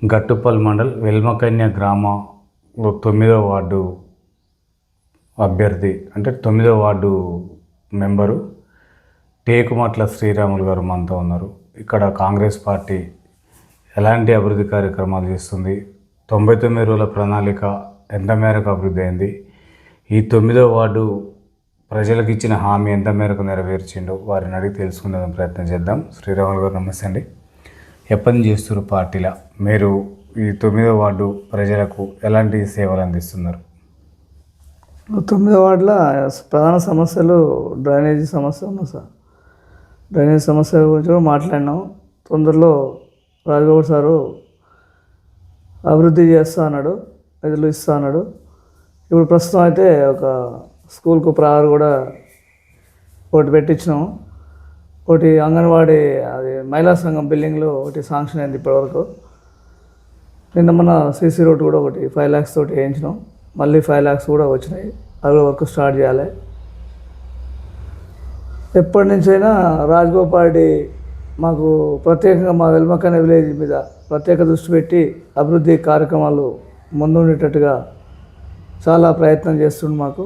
గట్టుప్పల్ మండల్ వెల్మకన్య గ్రామంలో 9వ వార్డు అభ్యర్థి అంటే 9వ వార్డు మెంబరు టేకుమట్ల శ్రీరాములు గారు మనతో ఉన్నారు. ఇక్కడ కాంగ్రెస్ పార్టీ ఎలాంటి అభివృద్ధి కార్యక్రమాలు చేస్తుంది, 99 రోజుల ప్రణాళిక ఎంత మేరకు అభివృద్ధి అయింది, ఈ 9వ వార్డు ప్రజలకు ఇచ్చిన హామీ ఎంత మేరకు నెరవేర్చిండో వారిని అడిగి తెలుసుకునే ప్రయత్నం చేద్దాం. శ్రీరాములు గారు నమస్తే అండి. ఎప్పటి నుంచి చేస్తున్నారు పార్టీలో? మీరు ఈ 9వ వార్డు ప్రజలకు ఎలాంటి సేవలు అందిస్తున్నారు? 9వ వార్డులో ప్రధాన సమస్యలు డ్రైనేజీ సమస్య ఉంది సార్. డ్రైనేజీ సమస్య గురించి కూడా మాట్లాడినాం. తొందరలో రాజగౌడ్ సారు అభివృద్ధి చేస్తా అన్నాడు, నిధులు ఇస్తా అన్నాడు. ఇప్పుడు ప్రస్తుతం అయితే ఒక స్కూల్కు ప్రహార్ కూడా ఒకటి పెట్టించినాము. ఒకటి అంగన్వాడీ అది మహిళా సంఘం బిల్డింగ్లో ఒకటి శాంక్షన్ అయింది ఇప్పటివరకు. నిన్న మన సీసీ రోడ్ కూడా ఒకటి 5 lakhs తోటి వేయించినాం. మళ్ళీ 5 lakhs కూడా వచ్చినాయి. అవి కూడా వర్క్ స్టార్ట్ చేయాలి. ఎప్పటి నుంచైనా రాజగోపాల్ మాకు ప్రత్యేకంగా మా వెల్మకన్య విలేజ్ మీద ప్రత్యేక దృష్టి పెట్టి అభివృద్ధి కార్యక్రమాలు ముందుండేటట్టుగా చాలా ప్రయత్నం చేస్తుండు. మాకు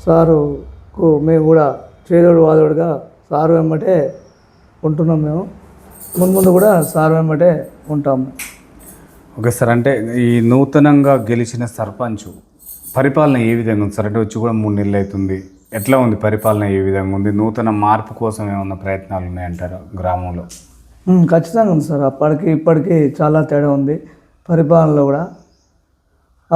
సారుకు మేము కూడా చేదోడు వాదోడుగా సారు వెంబటే ఉంటున్నాం. మేము ముందు కూడా సారు వెంబటే ఉంటాము. ఓకే సార్, అంటే ఈ నూతనంగా గెలిచిన సర్పంచ్ పరిపాలన ఏ విధంగా ఉంది సార్? అంటే వచ్చి కూడా 3 నెలలు అవుతుంది. ఎట్లా ఉంది పరిపాలన, ఏ విధంగా ఉంది? నూతన మార్పు కోసం ఏమన్నా ప్రయత్నాలు ఉన్నాయంటారా గ్రామంలో? ఖచ్చితంగా ఉంది సార్. అప్పటికి ఇప్పటికీ చాలా తేడా ఉంది పరిపాలనలో కూడా.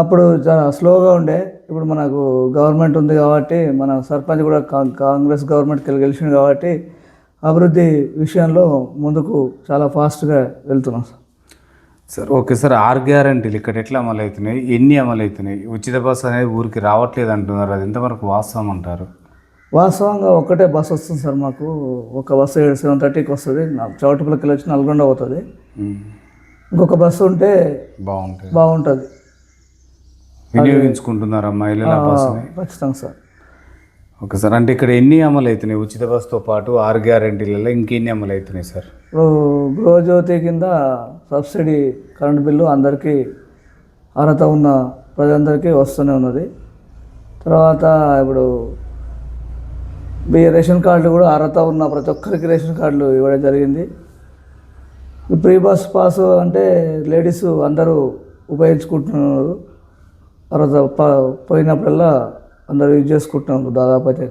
అప్పుడు చాలా స్లోగా ఉండే, ఇప్పుడు మనకు గవర్నమెంట్ ఉంది కాబట్టి మన సర్పంచ్ కూడా కాంగ్రెస్ గవర్నమెంట్కి గెలిచింది కాబట్టి అభివృద్ధి విషయంలో ముందుకు చాలా ఫాస్ట్గా వెళ్తున్నాం సార్. సార్ ఓకే సార్, 6 గ్యారంటీలు ఇక్కడ ఎట్లా అమలు అవుతున్నాయి, ఎన్ని అమలు అవుతున్నాయి? ఉచిత బస్సు అనేది ఊరికి రావట్లేదు అంటున్నారు, అది ఎంతవరకు వాస్తవం అంటారు? వాస్తవంగా ఒక్కటే బస్సు వస్తుంది సార్ మాకు. ఒక బస్సు 7:30కి వస్తుంది, చౌటుపల్లికి వచ్చి నల్గొండ పోతుంది. ఇంకొక బస్సు ఉంటే బాగుంటుంది. వినియోగించుకుంటున్నారా మహిళల బస్సుని? ఖచ్చితంగా సార్. ఓకే సార్, అంటే ఇక్కడ ఎన్ని అమలు అవుతున్నాయి? ఉచిత బస్సుతో పాటు 6 గ్యారంటీలలో ఇంకెన్ని అమలు అవుతున్నాయి సార్? గృహజ్యోతి కింద సబ్సిడీ కరెంట్ బిల్లు అందరికీ అర్హత ఉన్న ప్రజలందరికీ వస్తూనే ఉన్నది. తర్వాత ఇప్పుడు రేషన్ కార్డులు కూడా అర్హత ఉన్న ప్రతి ఒక్కరికి రేషన్ కార్డులు ఇవ్వడం జరిగింది. ప్రీ బస్ పాస్ అంటే లేడీస్ అందరూ ఉపయోగించుకుంటున్నారు. అర్హత పోయినప్పుడల్లా అందరూ యూజ్ చేసుకుంటున్నారు దాదాపు అయితే.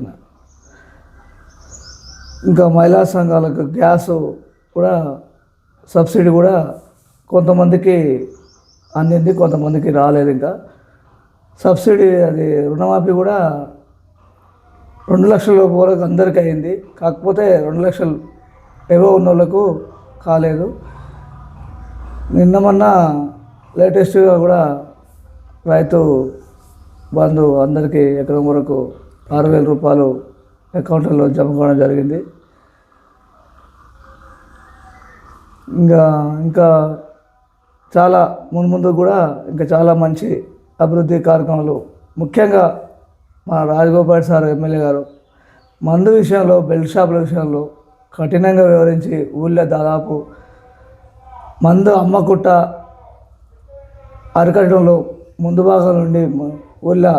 ఇంకా మహిళా సంఘాలకు గ్యాస్ కూడా సబ్సిడీ కూడా కొంతమందికి అందింది, కొంతమందికి రాలేదు. ఇంకా సబ్సిడీ అది రుణమాఫీ కూడా 2 లక్షల వరకు అందరికీ అయింది. కాకపోతే 2 లక్షలు ఏవో ఉన్న వాళ్ళకు కాలేదు. నిన్న మొన్న లేటెస్ట్గా కూడా రైతు బంధు అందరికీ ఎకరం వరకు 6,000 రూపాయలు అకౌంట్లలో జమ కావడం జరిగింది. ఇంకా చాలా ముందు కూడా ఇంకా చాలా మంచి అభివృద్ధి కార్యక్రమాలు, ముఖ్యంగా మా రాజగోపాల్ సార్ ఎమ్మెల్యే గారు మందు విషయంలో, బెల్ట్ షాపుల విషయంలో కఠినంగా వివరించి ఊళ్ళో దాదాపు మందు అమ్మకుట్ట అరికట్టడంలో ముందు భాగం నుండి ఊళ్ళో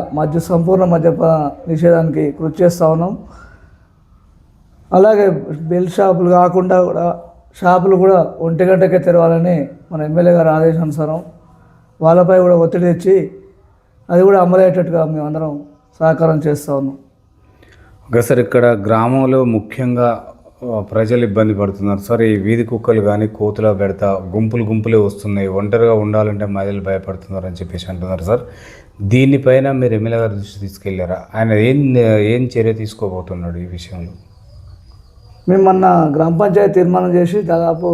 సంపూర్ణ మద్యపాన నిషేధానికి కృషి చేస్తూ ఉన్నాం. అలాగే బెల్ట్ షాపులు కాకుండా కూడా షాపులు కూడా 1 గంటకే తెరవాలని మన ఎమ్మెల్యే గారి ఆదేశానుసారం వాళ్ళపై కూడా ఒత్తిడి తెచ్చి అది కూడా అమలయ్యేటట్టుగా మేమందరం సహకారం చేస్తూ ఉన్నాం. ఓకే సార్, ఇక్కడ గ్రామంలో ముఖ్యంగా ప్రజలు ఇబ్బంది పడుతున్నారు సార్. ఈ వీధి కుక్కలు కానీ కోతుల పెడతా గుంపులే వస్తున్నాయి, ఒంటరిగా ఉండాలంటే మహిళలు భయపడుతున్నారు అని చెప్పేసి అంటున్నారు సార్. దీనిపైన మీరు ఎమ్మెల్యే గారి దృష్టి తీసుకెళ్ళారా? ఆయన ఏం చర్య తీసుకోబోతున్నాడు ఈ విషయంలో? మేము మొన్న గ్రామ పంచాయతీ తీర్మానం చేసి దాదాపు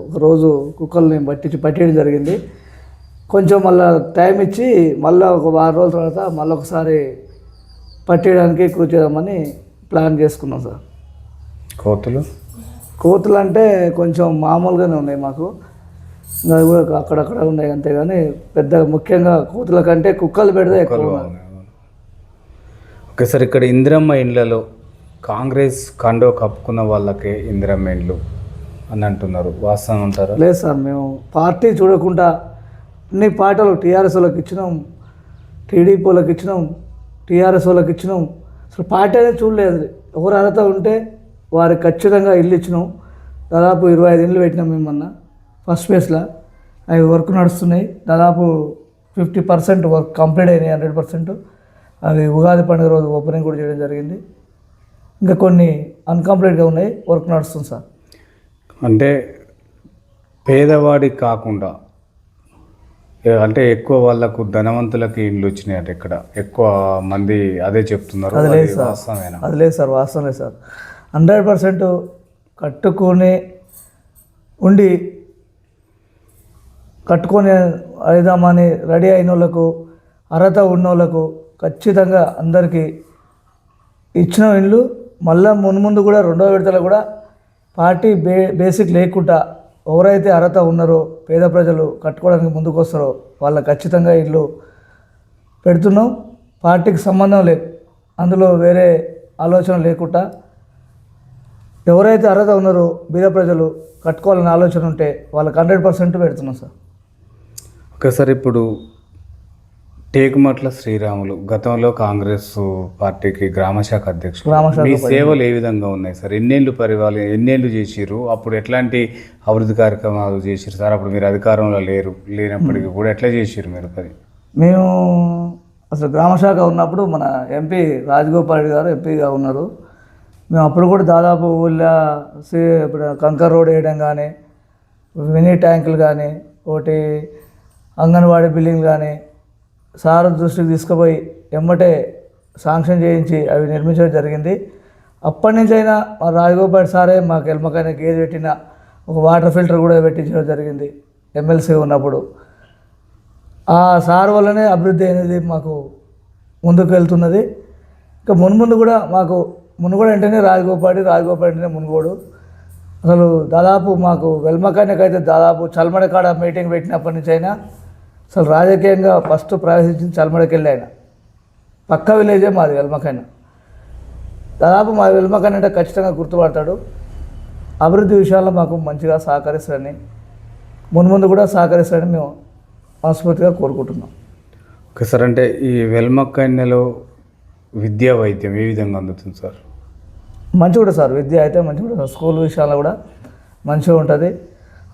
ఒక రోజు కుక్కల్ని పట్టేయడం జరిగింది. కొంచెం మళ్ళీ టైం ఇచ్చి మళ్ళీ ఒక 6 రోజుల తర్వాత మళ్ళీ ఒకసారి పట్టేయడానికి కృషి చేద్దామని ప్లాన్ చేసుకున్నాం సార్. కోతులు అంటే కొంచెం మామూలుగానే ఉన్నాయి మాకు, అవి కూడా అక్కడక్కడ ఉన్నాయి అంతేగాని పెద్ద ముఖ్యంగా కోతుల కంటే కుక్కలు పెడితే ఎక్కువ. ఓకే సార్, ఇక్కడ ఇందిరమ్మ ఇండ్లలో కాంగ్రెస్ కండో కప్పుకున్న వాళ్ళకే ఇందిరమ్మ ఇండ్లు, అని అంటున్నారు, వాస్తవం అంటారా? లేదు సార్, మేము పార్టీ చూడకుండా అన్ని పార్టీలు టీఆర్ఎస్ వాళ్ళకి ఇచ్చినాం, టీడీపీ వాళ్ళకి ఇచ్చినాం, టీఆర్ఎస్ వాళ్ళకి ఇచ్చినాం, అసలు పార్టీ అనేది చూడలేదు. ఎవరు అర్హత ఉంటే వారికి ఖచ్చితంగా ఇల్లు ఇచ్చినాం. దాదాపు 25 ఇళ్ళు పెట్టినాం మేమన్నా ఫస్ట్ ఫేజ్లో. అవి వర్క్ నడుస్తున్నాయి. దాదాపు 50% వర్క్ కంప్లీట్ అయినాయి, 100%. అవి ఉగాది పండుగ రోజు ఓపెనింగ్ కూడా చేయడం జరిగింది. ఇంకా కొన్ని అన్కంప్లీట్గా ఉన్నాయి, వర్క్ నడుస్తుంది సార్. అంటే పేదవాడికి కాకుండా అంటే ఎక్కువ వాళ్ళకు ధనవంతులకి ఇండ్లు వచ్చినాయి అంటే ఇక్కడ ఎక్కువ మంది అదే చెప్తున్నారు. అది లేదు సార్, వాస్తవమేనా? అది లేదు సార్, వాస్తవం లేదు సార్. 100% కట్టుకొని ఉండి కట్టుకొని అయిదామని రెడీ అయిన వాళ్ళకు, అర్హత ఉన్న వాళ్ళకు ఖచ్చితంగా అందరికీ ఇచ్చిన ఇల్లు మళ్ళీ మున్ముందు కూడా రెండో విడతలో కూడా పార్టీ బేసిక్ లేకుండా ఎవరైతే అర్హత ఉన్నారో పేద ప్రజలు కట్టుకోవడానికి ముందుకు వస్తారో వాళ్ళకి ఖచ్చితంగా ఇల్లు పెడుతున్నాం. పార్టీకి సంబంధం లేదు, అందులో వేరే ఆలోచన లేకుండా ఎవరైతే అర్హత ఉన్నారో బీద ప్రజలు కట్టుకోవాలని ఆలోచన ఉంటే వాళ్ళకి 100% పెడుతున్నాం సార్. ఓకే సార్, ఇప్పుడు టేకుమట్ల శ్రీరాములు గతంలో కాంగ్రెస్ పార్టీకి గ్రామశాఖ అధ్యక్షులు. మీ సేవలు ఏ విధంగా ఉన్నాయి సార్? ఎన్నేళ్ళు చేసిర్రు? అప్పుడు ఎట్లాంటి అభివృద్ధి కార్యక్రమాలు చేసిరు సార్? అప్పుడు మీరు అధికారంలో లేనప్పటికీ కూడా ఎట్లా చేసిరు మీరు పని? మేము అసలు గ్రామశాఖ ఉన్నప్పుడు మన ఎంపీ రాజగోపాల్ రెడ్డి గారు ఎంపీగా ఉన్నారు. మేము అప్పుడు కూడా దాదాపు ఊళ్ళో ఇప్పుడు కంకర్ రోడ్ వేయడం కానీ, మినీ ట్యాంకులు కానీ, ఒకటి అంగన్వాడీ బిల్డింగ్ కానీ సార్ దృష్టికి తీసుకుపోయి ఎమ్మటే శాంక్షన్ చేయించి అవి నిర్మించడం జరిగింది. అప్పటి నుంచి అయినా మా రాజగోపాల్ సారే మాకు ఎల్మకాయన గేజ్ పెట్టిన ఒక వాటర్ ఫిల్టర్ కూడా పెట్టించడం జరిగింది ఎమ్మెల్సీ ఉన్నప్పుడు. ఆ సార్ వల్లనే అభివృద్ధి అనేది మాకు ముందుకు వెళ్తున్నది. ఇంకా మున్ముందు కూడా మాకు మునుగోడు అంటేనే రాజగోపాల్ అంటేనే మునుగోడు. అసలు దాదాపు మాకు వెల్మకాయనకైతే దాదాపు చల్మడ కాడ మీటింగ్ పెట్టినప్పటి నుంచి అయినా అసలు రాజకీయంగా ఫస్ట్ ప్రవేశించింది చల్మడకి వెళ్ళి ఆయన పక్క విలేజే మాది వెల్మకాయన. దాదాపు మా వెల్మకాయన అంటే ఖచ్చితంగా గుర్తుపడతాడు. అభివృద్ధి విషయాల్లో మాకు మంచిగా సహకరిస్తారని మున్ముందు కూడా సహకరిస్తారని మేము మనస్ఫూర్తిగా కోరుకుంటున్నాం. ఓకే సార్, అంటే ఈ వెల్మకాయనలో విద్యా వైద్యం ఏ విధంగా అందుతుంది సార్? మంచిగా ఉంటుంది సార్, విద్య అయితే మంచిగా ఉంటుంది. స్కూల్ విషయాల్లో కూడా మంచిగా ఉంటుంది.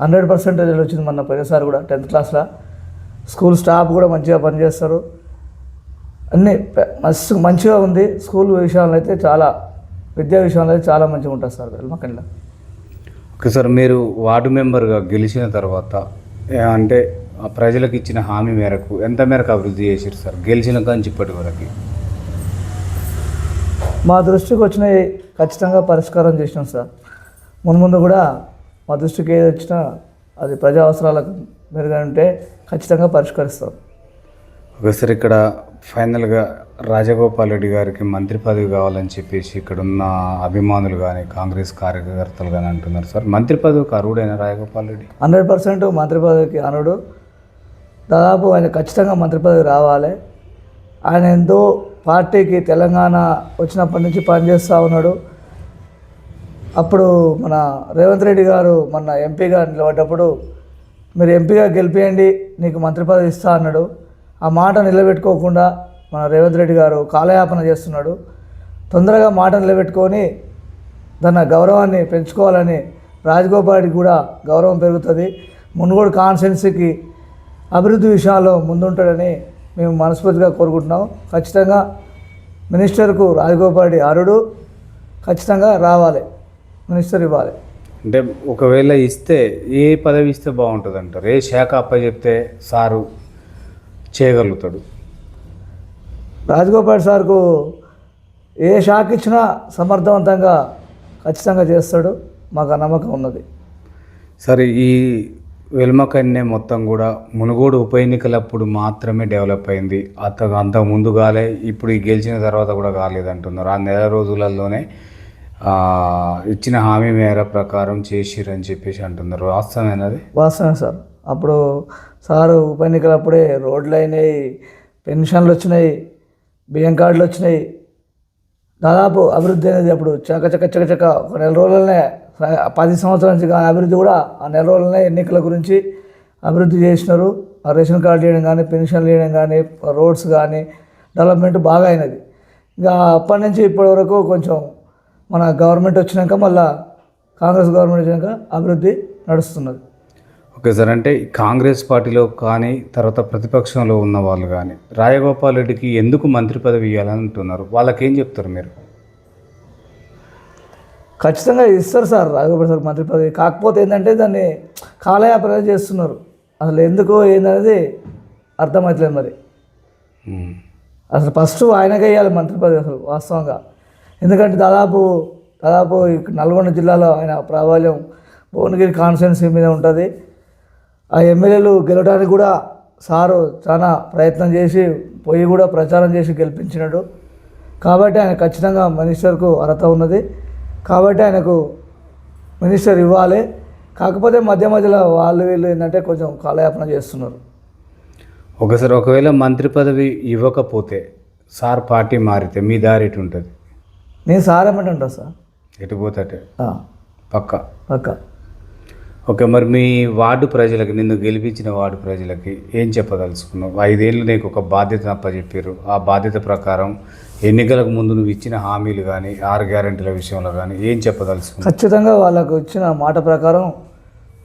100% వచ్చింది మొన్న పోయినసారి కూడా 10th క్లాస్లో. స్కూల్ స్టాఫ్ కూడా మంచిగా పనిచేస్తారు. అన్నీ మంచిగా ఉంది. స్కూల్ విషయాల్లో అయితే చాలా, విద్యా విషయంలో అయితే చాలా మంచిగా ఉంటుంది సార్ వెల్మకాయనలో. ఓకే సార్, మీరు వార్డు మెంబర్గా గెలిచిన తర్వాత అంటే ప్రజలకు ఇచ్చిన హామీ మేరకు ఎంత మేరకు అభివృద్ధి చేశారు సార్ గెలిచిన కానీ ఇప్పటి వరకు? మా దృష్టికి వచ్చినవి ఖచ్చితంగా పరిష్కారం చేసినాం సార్. మున్ముందు కూడా మా దృష్టికి ఏది వచ్చినా అది ప్రజా అవసరాలకు మెరుగా ఉంటే ఖచ్చితంగా పరిష్కరిస్తాం. ఓకే సార్, ఇక్కడ ఫైనల్గా రాజగోపాల్ రెడ్డి గారికి మంత్రి పదవి కావాలని చెప్పేసి ఇక్కడ ఉన్న అభిమానులు కానీ కాంగ్రెస్ కార్యకర్తలు కానీ అంటున్నారు సార్. మంత్రి పదవికి అర్హుడైన రాజగోపాల్ రెడ్డి 100% మంత్రి పదవికి అనడు. దాదాపు ఆయన ఖచ్చితంగా మంత్రి పదవి రావాలి. ఆయన ఎంతో పార్టీకి తెలంగాణ వచ్చినప్పటి నుంచి పనిచేస్తూ ఉన్నాడు. అప్పుడు మన రేవంత్ రెడ్డి గారు మన ఎంపీగా నిలబడ్డప్పుడు మీరు ఎంపీగా గెలిపియండి నీకు మంత్రి పదవి ఇస్తా అన్నాడు. ఆ మాట నిలబెట్టుకోకుండా మన రేవంత్ రెడ్డి గారు కాలయాపన చేస్తున్నాడు. తొందరగా మాట నిలబెట్టుకొని దాని గౌరవాన్ని పెంచుకోవాలని రాజగోపాల్కి కూడా గౌరవం పెరుగుతుంది. మునుగోడు కాన్స్టిట్యున్సీకి అభివృద్ధి విషయాల్లో ముందుంటాడని మేము మనస్ఫూర్తిగా కోరుకుంటున్నాం. ఖచ్చితంగా మినిస్టర్కు రాజగోపాల్ అరుడు ఖచ్చితంగా రావాలి, మినిస్టర్ ఇవ్వాలి. అంటే ఒకవేళ ఇస్తే ఏ పదవి ఇస్తే బాగుంటుంది అంటారు? ఏ శాఖ అప్పచెప్తే సారు చేయగలుగుతాడు? రాజగోపాల్ సార్కు ఏ శాఖ ఇచ్చినా సమర్థవంతంగా ఖచ్చితంగా చేస్తాడు, మాకు నమ్మకం ఉన్నది. సరే, ఈ వెల్మకన్నే మొత్తం కూడా మునుగోడు ఉప ఎన్నికలప్పుడు మాత్రమే డెవలప్ అయింది. అంత ముందు కాలే, ఇప్పుడు ఈ గెలిచిన తర్వాత కూడా కాలేదంటున్నారు. ఆ నెల రోజులలోనే ఇచ్చిన హామీ మేర ప్రకారం చేసిరని చెప్పేసి అంటున్నారు. వాస్తవమైనది? వాస్తవమే సార్. అప్పుడు సారు ఉప ఎన్నికలప్పుడే రోడ్లు అయినాయి, పెన్షన్లు వచ్చినాయి, బియ్యం కార్డులు వచ్చినాయి. దాదాపు అభివృద్ధి అనేది అప్పుడు చక ఒక నెల రోజులనే 10 సంవత్సరాల నుంచి కానీ అభివృద్ధి కూడా ఆ నెల రోజులనే ఎన్నికల గురించి అభివృద్ధి చేసినారు. ఆ రేషన్ కార్డు ఇవ్వడం కానీ, పెన్షన్లు ఇవ్వడం కానీ, రోడ్స్ కానీ డెవలప్మెంట్ బాగా అయినది. ఇంకా అప్పటి నుంచి ఇప్పటి వరకు కొంచెం మన గవర్నమెంట్ వచ్చినాక మళ్ళా కాంగ్రెస్ గవర్నమెంట్ వచ్చినాక అభివృద్ధి నడుస్తున్నది. ఓకే సార్, అంటే కాంగ్రెస్ పార్టీలో కానీ తర్వాత ప్రతిపక్షంలో ఉన్న వాళ్ళు కానీ రాజగోపాల్ రెడ్డికి ఎందుకు మంత్రి పదవి ఇవ్వాలని అంటున్నారు, వాళ్ళకేం చెప్తారు మీరు? ఖచ్చితంగా ఇస్తారు సార్ రాజగోపాల్ సార్ మంత్రి పదవి. కాకపోతే ఏంటంటే దాన్ని కాలయాపన చేస్తున్నారు. అసలు ఎందుకో ఏందనేది అర్థమవుతలేదు. మరి అసలు ఫస్ట్ ఆయనకే ఇవ్వాలి మంత్రి పదవి అసలు వాస్తవంగా. ఎందుకంటే దాదాపు నల్గొండ జిల్లాలో ఆయన ప్రాబల్యం భువనగిరి కాన్స్టిట్యున్సీ మీద ఉంటుంది. ఆ ఎమ్మెల్యేలు గెలవడానికి కూడా సారు చాలా ప్రయత్నం చేసి పోయి కూడా ప్రచారం చేసి గెలిపించినాడు. కాబట్టి ఆయన ఖచ్చితంగా మినిస్టర్కు అర్హత ఉన్నది. కాబట్టి ఆయనకు మినిస్టర్ ఇవ్వాలి. కాకపోతే మధ్యలో వీళ్ళు ఏంటంటే కొంచెం కాలయాపన చేస్తున్నారు. ఒకసారి ఒకవేళ మంత్రి పదవి ఇవ్వకపోతే సార్ పార్టీ మారితే మీ దారి ఎటు ఉంటుంది? నేను సార్ ఏమంటుంటా సార్, ఎటు పోతాటే పక్క. ఓకే, మరి మీ వార్డు ప్రజలకి, నిన్ను గెలిపించిన వార్డు ప్రజలకి ఏం చెప్పదలుచుకున్నావు? 5 ఏళ్ళు నీకు ఒక బాధ్యతను అప్పచెప్పారు. ఆ బాధ్యత ప్రకారం ఎన్నికలకు ముందు నువ్వు ఇచ్చిన హామీలు కానీ 6 గ్యారెంటీల విషయంలో కానీ ఏం చెప్పదలుచుకున్నావు? ఖచ్చితంగా వాళ్ళకు ఇచ్చిన మాట ప్రకారం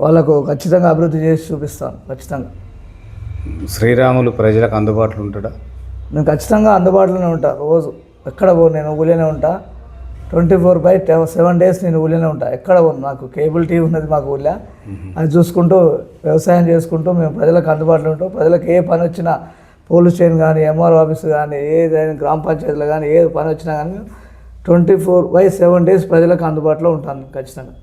వాళ్ళకు ఖచ్చితంగా అభివృద్ధి చేసి చూపిస్తాను. ఖచ్చితంగా శ్రీరాములు ప్రజలకు అందుబాటులో ఉంటాడా? నేను ఖచ్చితంగా అందుబాటులోనే ఉంటా. రోజు ఎక్కడ పో, నేను ఊళ్ళోనే ఉంటా. 24/7 డేస్ నేను ఊళ్ళోనే ఉంటా. ఎక్కడ పోను. నాకు కేబుల్ టీవీ ఉన్నది మాకు ఊళ్ళో. అది చూసుకుంటూ వ్యవసాయం చేసుకుంటూ మేము ప్రజలకు అందుబాటులో ఉంటాం. ప్రజలకు ఏ పని వచ్చినా, పోలీస్ స్టేషన్ కానీ, ఎంఆర్ఓ ఆఫీస్ కానీ, ఏదైనా గ్రామ పంచాయతీలో కానీ ఏ పని వచ్చినా కానీ 24/7 డేస్ ప్రజలకు అందుబాటులో ఉంటాను ఖచ్చితంగా.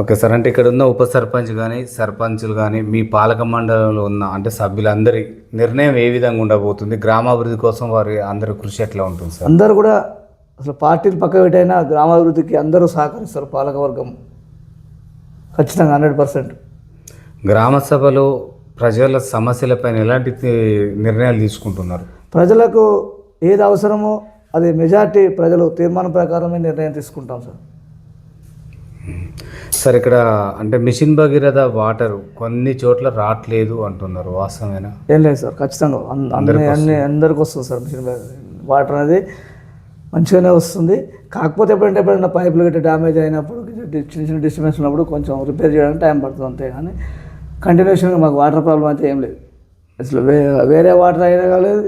ఓకే సార్, అంటే ఇక్కడ ఉన్న ఉప సర్పంచ్ కానీ సర్పంచులు కానీ మీ పాలక మండలంలో ఉన్న అంటే సభ్యులందరి నిర్ణయం ఏ విధంగా ఉండబోతుంది? గ్రామాభివృద్ధి కోసం వారి అందరి కృషి ఎట్లా ఉంటుంది సార్? అందరూ కూడా అసలు పార్టీలు పక్క పెట్టైనా గ్రామాభివృద్ధికి అందరూ సహకరిస్తారు. పాలకవర్గం ఖచ్చితంగా 100%. గ్రామ సభలో ప్రజల సమస్యలపైన ఎలాంటి నిర్ణయాలు తీసుకుంటున్నారు? ప్రజలకు ఏది అవసరమో అది మెజార్టీ ప్రజలు తీర్మానం ప్రకారమే నిర్ణయం తీసుకుంటాం సార్. సార్, ఇక్కడ అంటే మిషన్ భగీరథ వాటర్ కొన్ని చోట్ల రావట్లేదు అంటున్నారు, వాస్తవేనా? ఏం లేదు సార్, ఖచ్చితంగా అందరికి వస్తుంది సార్. మిషన్ వాటర్ అనేది మంచిగానే వస్తుంది. కాకపోతే ఎప్పుడైనా పైపులు గట్రా డ్యామేజ్ అయినప్పుడు, చిన్న డిస్టర్బెన్స్ ఉన్నప్పుడు కొంచెం రిపేర్ చేయడానికి టైం పడుతుంది అంతే. కానీ కంటిన్యూషన్గా మాకు వాటర్ ప్రాబ్లం అయితే ఏం లేదు. అసలు వేరే వాటర్ అయినా కాలేదు,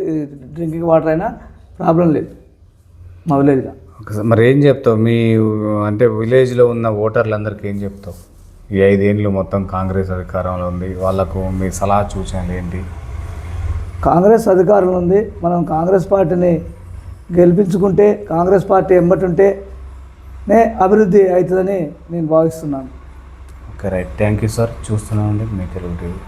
డ్రింకింగ్ వాటర్ అయినా ప్రాబ్లం లేదు మా విలేజ్లో. ఓకే సార్, మరి ఏం చెప్తావు మీ అంటే విలేజ్లో ఉన్న ఓటర్లందరికీ ఏం చెప్తావు? ఈ 5 ఏళ్ళు మొత్తం కాంగ్రెస్ అధికారంలో ఉంది, వాళ్ళకు మీ సలహా సూచనలు ఏంటి? కాంగ్రెస్ అధికారంలో ఉంది, మనం కాంగ్రెస్ పార్టీని గెలిపించుకుంటే, కాంగ్రెస్ పార్టీ ఎంబటుంటేనే అభివృద్ధి అవుతుందని నేను భావిస్తున్నాను. Okay right, thank you sir. చూస్తున్నామండి మీ తెలుగు టీవీ.